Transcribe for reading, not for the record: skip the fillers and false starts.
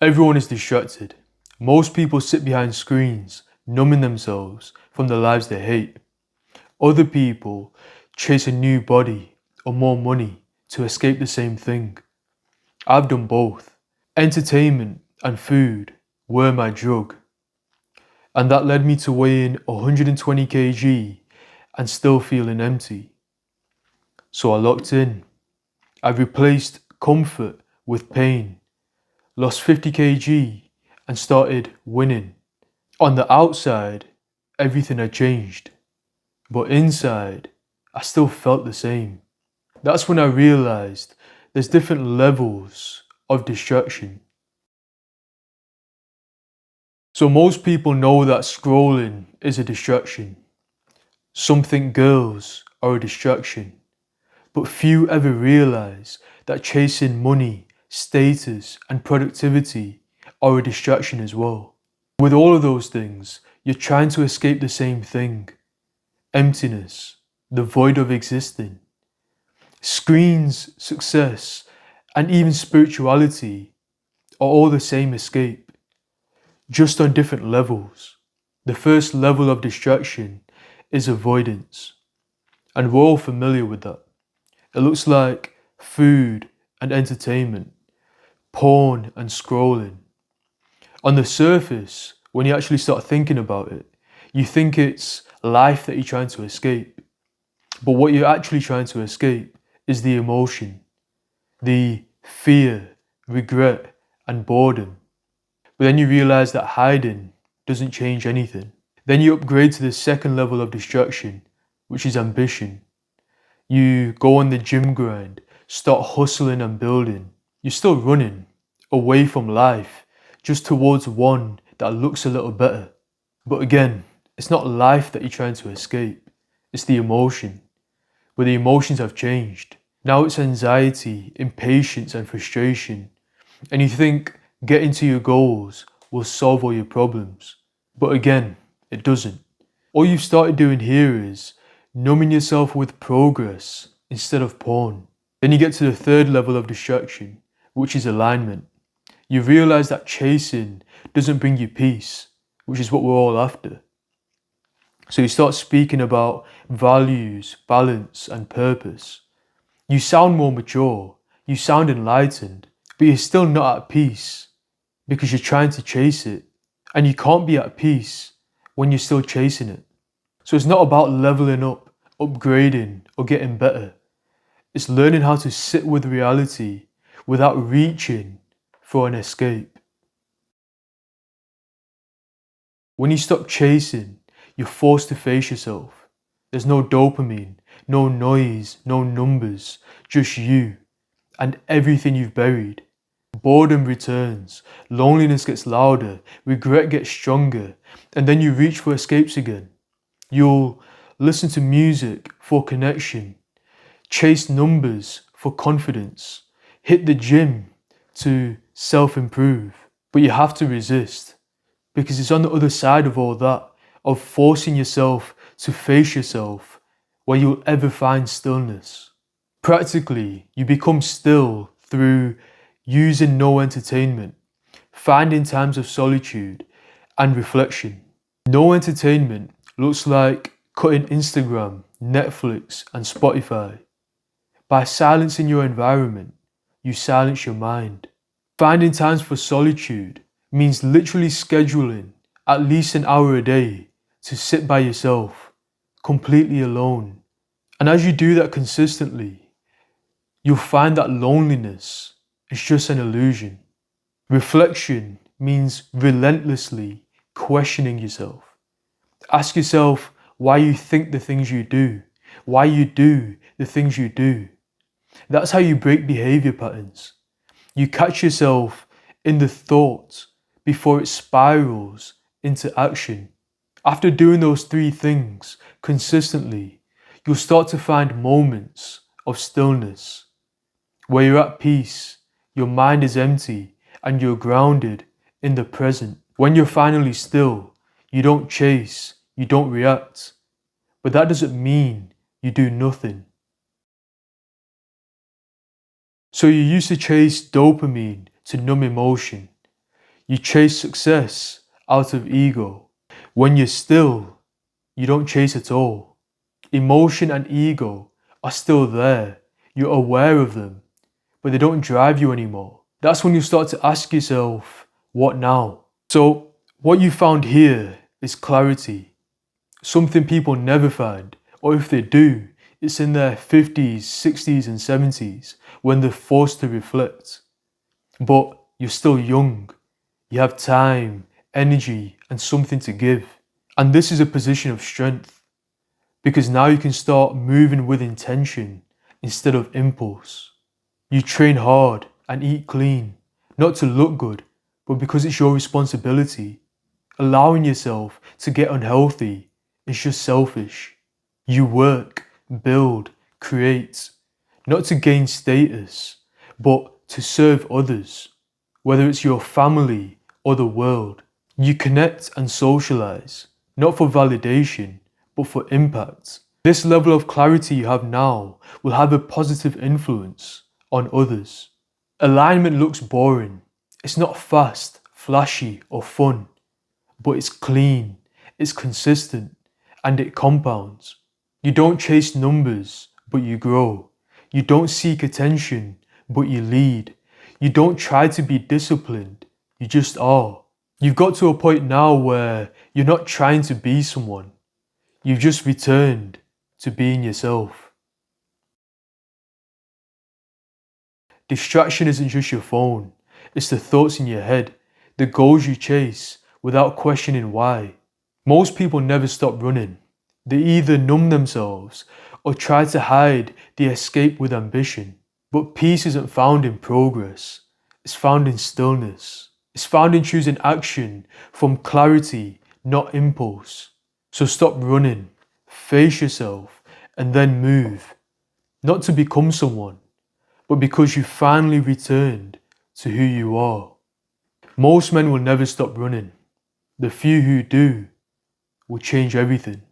Everyone is distracted. Most people sit behind screens, numbing themselves from the lives they hate. Other people chase a new body or more money to escape the same thing. I've done both. Entertainment and food were my drug. And that led me to weighing 120 kg and still feeling empty. So I locked in. I replaced comfort with pain, lost 50 kg and started winning. On the outside, everything had changed, but inside, I still felt the same. That's when I realized there's different levels of distraction. So most people know that scrolling is a distraction. Some think girls are a distraction, but few ever realize that chasing money, status, and productivity are a distraction as well. With all of those things, you're trying to escape the same thing: emptiness, the void of existing. Screens, success, and even spirituality are all the same escape, just on different levels. The first level of distraction is avoidance, and we're all familiar with that. It looks like food and entertainment, porn and scrolling. On the surface, when you actually start thinking about it, you think it's life that you're trying to escape. But what you're actually trying to escape is the emotion, the fear, regret, and boredom. But then you realize that hiding doesn't change anything. Then you upgrade to the second level of distraction, which is ambition. You go on the gym grind, start hustling and building. You're still running away from life, just towards one that looks a little better. But again, it's not life that you're trying to escape, it's the emotion. But the emotions have changed. Now it's anxiety, impatience, and frustration. And you think getting to your goals will solve all your problems. But again, it doesn't. All you've started doing here is numbing yourself with progress instead of porn. Then you get to the third level of distraction, which is alignment. You realize that chasing doesn't bring you peace, which is what we're all after. So you start speaking about values, balance, and purpose. You sound more mature, you sound enlightened, but you're still not at peace because you're trying to chase it. And you can't be at peace when you're still chasing it. So it's not about leveling up, upgrading, or getting better. It's learning how to sit with reality without reaching for an escape. When you stop chasing, you're forced to face yourself. There's no dopamine, no noise, no numbers, just you and everything you've buried. Boredom returns, loneliness gets louder, regret gets stronger, and then you reach for escapes again. You'll listen to music for connection, chase numbers for confidence, hit the gym to self-improve. But you have to resist, because it's on the other side of all that, of forcing yourself to face yourself, where you'll ever find stillness. Practically, you become still through using no entertainment, finding times of solitude and reflection. No entertainment looks like cutting Instagram, Netflix, and Spotify. By silencing your environment, you silence your mind. Finding times for solitude means literally scheduling at least an hour a day to sit by yourself, completely alone. And as you do that consistently, you'll find that loneliness is just an illusion. Reflection means relentlessly questioning yourself. Ask yourself why you think the things you do, why you do the things you do. That's how you break behavior patterns. You catch yourself in the thought before it spirals into action. After doing those three things consistently, you'll start to find moments of stillness where you're at peace, your mind is empty, and you're grounded in the present. When you're finally still, you don't chase, you don't react. But that doesn't mean you do nothing. So you used to chase dopamine to numb emotion. You chase success out of ego. When you're still, you don't chase at all. Emotion and ego are still there. You're aware of them, but they don't drive you anymore. That's when you start to ask yourself, what now? So, what you found here is clarity. Something people never find, or if they do, it's in their 50s, 60s, and 70s when they're forced to reflect. But you're still young. You have time, energy, and something to give. And this is a position of strength, because now you can start moving with intention instead of impulse. You train hard and eat clean, not to look good, but because it's your responsibility. Allowing yourself to get unhealthy is just selfish. You work, build, create, not to gain status, but to serve others, whether it's your family or the world. You connect and socialize, not for validation, but for impact. This level of clarity you have now will have a positive influence on others. Alignment looks boring. It's not fast, flashy, or fun, but it's clean, it's consistent, and it compounds. You don't chase numbers, but you grow. You don't seek attention, but you lead. You don't try to be disciplined, you just are. You've got to a point now where you're not trying to be someone. You've just returned to being yourself. Distraction isn't just your phone, it's the thoughts in your head, the goals you chase without questioning why. Most people never stop running. They either numb themselves or try to hide the escape with ambition. But peace isn't found in progress, it's found in stillness. It's found in choosing action from clarity, not impulse. So stop running, face yourself, and then move. Not to become someone, but because you finally returned to who you are. Most men will never stop running. The few who do will change everything.